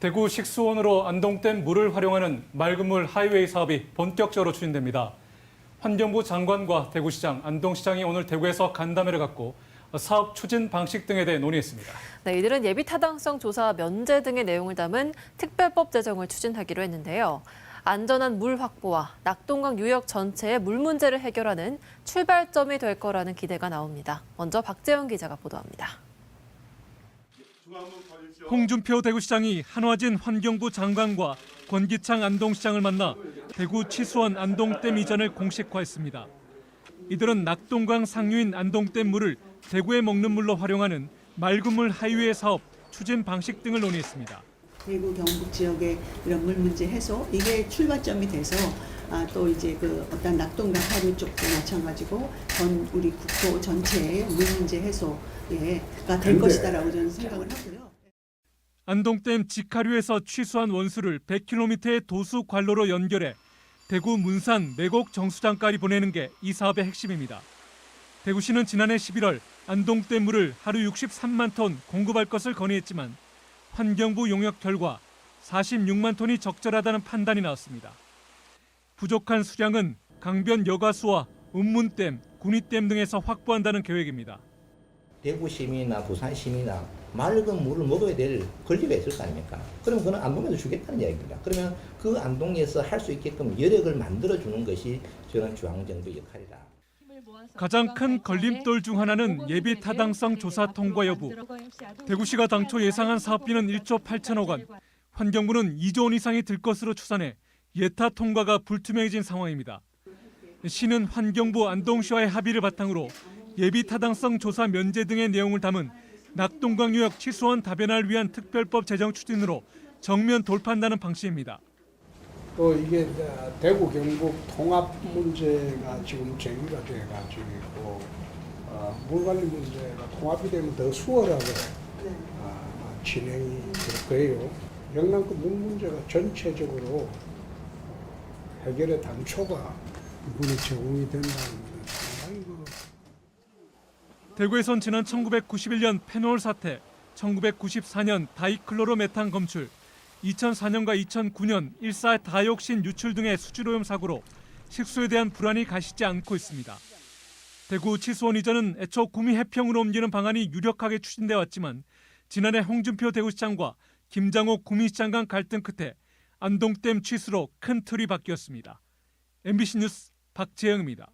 대구 식수원으로 안동댐 물을 활용하는 맑은물 하이웨이 사업이 본격적으로 추진됩니다. 환경부 장관과 대구시장, 안동시장이 오늘 대구에서 간담회를 갖고 사업 추진 방식 등에 대해 논의했습니다. 네, 이들은 예비 타당성 조사 면제 등의 내용을 담은 특별법 제정을 추진하기로 했는데요. 안전한 물 확보와 낙동강 유역 전체의 물 문제를 해결하는 출발점이 될 거라는 기대가 나옵니다. 먼저 박재영 기자가 보도합니다. 홍준표 대구시장이 한화진 환경부 장관과 권기창 안동시장을 만나 대구 치수원 안동댐 이전을 공식화했습니다. 이들은 낙동강 상류인 안동댐 물을 대구에 먹는 물로 활용하는 맑은물 하이웨이 사업 추진 방식 등을 논의했습니다. 대구 경북 지역의 이런 물 문제 해소 이게 출발점이 돼서 또 이제 그 어떤 낙동강 하류 쪽도 마찬가지고 우리 국토 전체의 물 문제 해소가 될 것이다라고 저는 생각을 하고요. 안동댐 직하류에서 취수한 원수를 100km의 도수 관로로 연결해 대구 문산 매곡 정수장까지 보내는 게 이 사업의 핵심입니다. 대구시는 지난해 11월 안동댐 물을 하루 63만 톤 공급할 것을 건의했지만 환경부 용역 결과 46만 톤이 적절하다는 판단이 나왔습니다. 부족한 수량은 강변 여가수와 운문댐, 군위댐 등에서 확보한다는 계획입니다. 대구 시민이나 부산 시민이나 맑은 물을 먹어야 될 권리가 있을 거 아닙니까? 그러면 그건 안동에서 주겠다는 이야기입니다. 그러면 그 안동에서 할 수 있게끔 여력을 만들어주는 것이 저는 중앙정부 역할이다. 가장 큰 걸림돌 중 하나는 예비 타당성 조사 통과 여부. 대구시가 당초 예상한 사업비는 1조 8천억 원, 환경부는 2조 원 이상이 들 것으로 추산해 예타 통과가 불투명해진 상황입니다. 시는 환경부 안동시와의 합의를 바탕으로 예비 타당성 조사 면제 등의 내용을 담은 낙동강 유역 치수원 다변화를 위한 특별법 제정 추진으로 정면 돌파한다는 방침입니다. 또 이게 대구 경북 통합 문제가 지금 제기가 돼가지고 있고 물 관리 문제가 통합이 되면 더 수월하게 진행이 될 거예요. 영남권 물 문제가 전체적으로 해결의 단초가 물이 제공이 된다는 것은 상당히 대구에선 지난 1991년 페놀 사태, 1994년 다이클로로메탄 검출, 2004년과 2009년 일사 다이옥신 유출 등의 수질오염 사고로 식수에 대한 불안이 가시지 않고 있습니다. 대구 치수원 이전은 애초 구미 해평으로 옮기는 방안이 유력하게 추진돼 왔지만 지난해 홍준표 대구시장과 김장옥 구미시장 간 갈등 끝에 안동댐 취수로 큰 틀이 바뀌었습니다. MBC 뉴스 박재영입니다.